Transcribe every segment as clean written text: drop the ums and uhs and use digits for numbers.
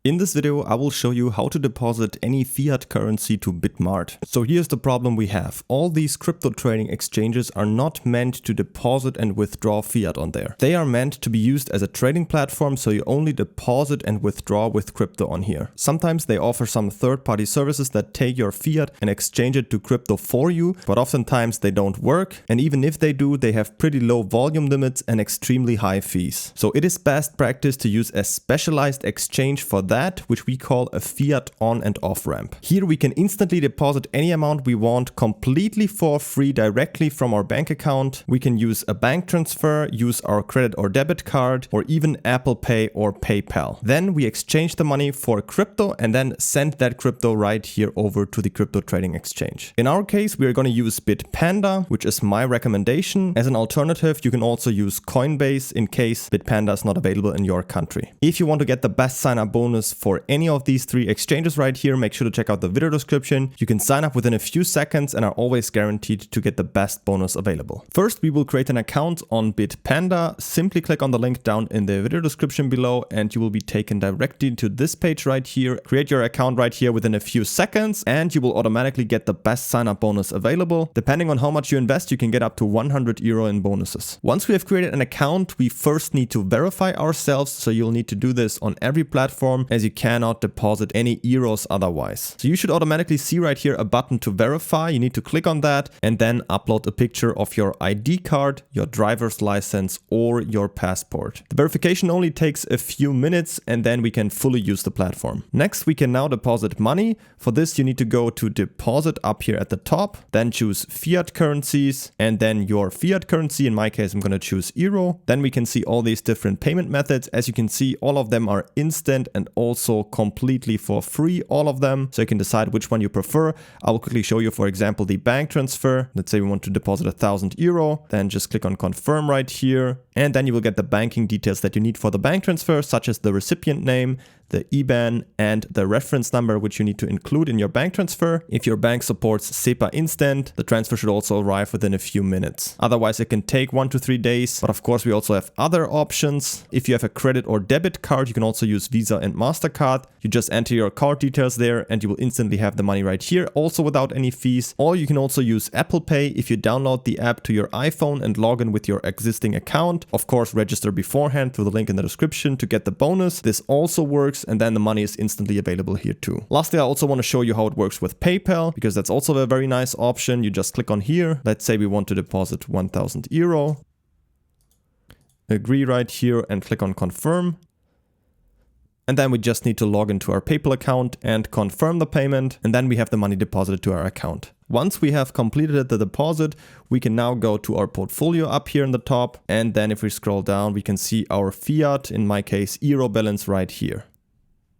In this video, I will show you how to deposit any fiat currency to BitMart. So here's the problem we have. All these crypto trading exchanges are not meant to deposit and withdraw fiat on there. They are meant to be used as a trading platform, so you only deposit and withdraw with crypto on here. Sometimes they offer some third-party services that take your fiat and exchange it to crypto for you, but oftentimes they don't work. And even if they do, they have pretty low volume limits and extremely high fees. So it is best practice to use a specialized exchange for that, which we call a fiat on and off ramp. Here we can instantly deposit any amount we want completely for free directly from our bank account. We can use a bank transfer, use our credit or debit card, or even Apple Pay or PayPal. Then we exchange the money for crypto and then send that crypto right here over to the crypto trading exchange. In our case, we are going to use Bitpanda, which is my recommendation. As an alternative, you can also use Coinbase in case Bitpanda is not available in your country. If you want to get the best sign-up bonus for any of these three exchanges right here, make sure to check out the video description. You can sign up within a few seconds and are always guaranteed to get the best bonus available. First, we will create an account on Bitpanda. Simply click on the link down in the video description below and you will be taken directly to this page right here. Create your account right here within a few seconds and you will automatically get the best sign-up bonus available. Depending on how much you invest, you can get up to 100 euro in bonuses. Once we have created an account, we first need to verify ourselves. So you'll need to do this on every platform, as you cannot deposit any euros otherwise. So you should automatically see right here a button to verify. You need to click on that and then upload a picture of your ID card, your driver's license, or your passport. The verification only takes a few minutes and then we can fully use the platform. Next, we can now deposit money. For this, you need to go to deposit up here at the top, then choose fiat currencies and then your fiat currency. In my case, I'm going to choose euro. Then we can see all these different payment methods. As you can see, all of them are instant and also completely for free, all of them. So you can decide which one you prefer. I will quickly show you, for example, the bank transfer. Let's say we want to deposit 1,000 euro. Then just click on confirm right here. And then you will get the banking details that you need for the bank transfer, such as the recipient name, the IBAN and the reference number, which you need to include in your bank transfer. If your bank supports SEPA Instant, the transfer should also arrive within a few minutes. Otherwise, it can take 1 to 3 days. But of course, we also have other options. If you have a credit or debit card, you can also use Visa and MasterCard. You just enter your card details there and you will instantly have the money right here, also without any fees. Or you can also use Apple Pay if you download the app to your iPhone and log in with your existing account. Of course, register beforehand through the link in the description to get the bonus. This also works, and then the money is instantly available here too. Lastly, I also want to show you how it works with PayPal, because that's also a very nice option. You just click on here. Let's say we want to deposit 1,000 euro. Agree right here and click on confirm. And then we just need to log into our PayPal account and confirm the payment. And then we have the money deposited to our account. Once we have completed the deposit, we can now go to our portfolio up here in the top. And then if we scroll down, we can see our fiat, in my case, euro balance right here.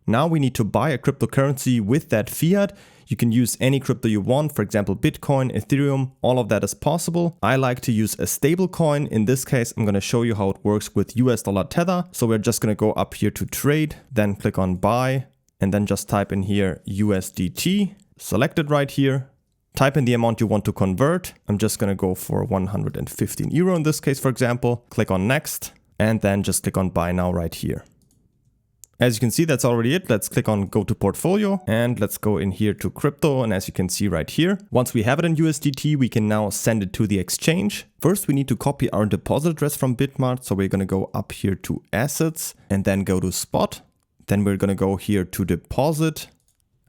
Now we need to buy a cryptocurrency with that fiat. You can use any crypto you want, for example, Bitcoin, Ethereum, all of that is possible. I like to use a stable coin. In this case, I'm going to show you how it works with US dollar Tether. So we're just going to go up here to trade, then click on buy, and then just type in here USDT, select it right here. Type in the amount you want to convert. I'm just going to go for 115 euro in this case, for example. Click on next, and then just click on buy now right here. As you can see, that's already it. Let's click on go to portfolio and let's go in here to crypto. And as you can see right here, once we have it in USDT, we can now send it to the exchange. First, we need to copy our deposit address from BitMart. So we're going to go up here to assets and then go to spot. Then we're going to go here to deposit.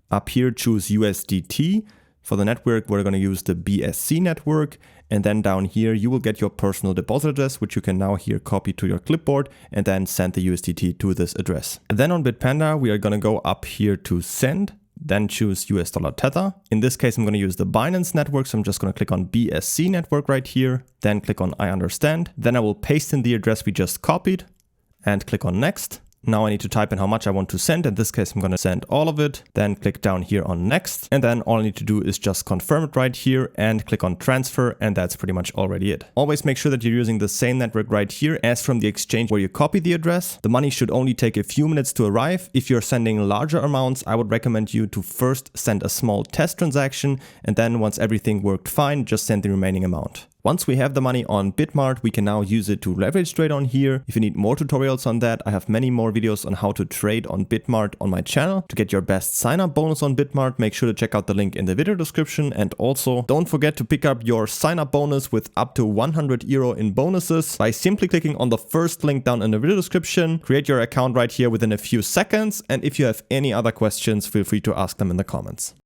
Up here, choose USDT. For the network, we're going to use the BSC network. And then down here, you will get your personal deposit address, which you can now here copy to your clipboard and then send the USDT to this address. And then on Bitpanda, we are going to go up here to send, then choose US dollar Tether. In this case, I'm going to use the Binance network. So I'm just going to click on BSC network right here, then click on I understand. Then I will paste in the address we just copied and click on next. Now I need to type in how much I want to send. In this case, I'm going to send all of it. Then click down here on next. And then all I need to do is just confirm it right here and click on transfer. And that's pretty much already it. Always make sure that you're using the same network right here as from the exchange where you copy the address. The money should only take a few minutes to arrive. If you're sending larger amounts, I would recommend you to first send a small test transaction. And then once everything worked fine, just send the remaining amount. Once we have the money on BitMart, we can now use it to leverage trade on here. If you need more tutorials on that, I have many more videos on how to trade on BitMart on my channel. To get your best sign-up bonus on BitMart, make sure to check out the link in the video description. And also, don't forget to pick up your sign-up bonus with up to 100 euro in bonuses by simply clicking on the first link down in the video description. Create your account right here within a few seconds. And if you have any other questions, feel free to ask them in the comments.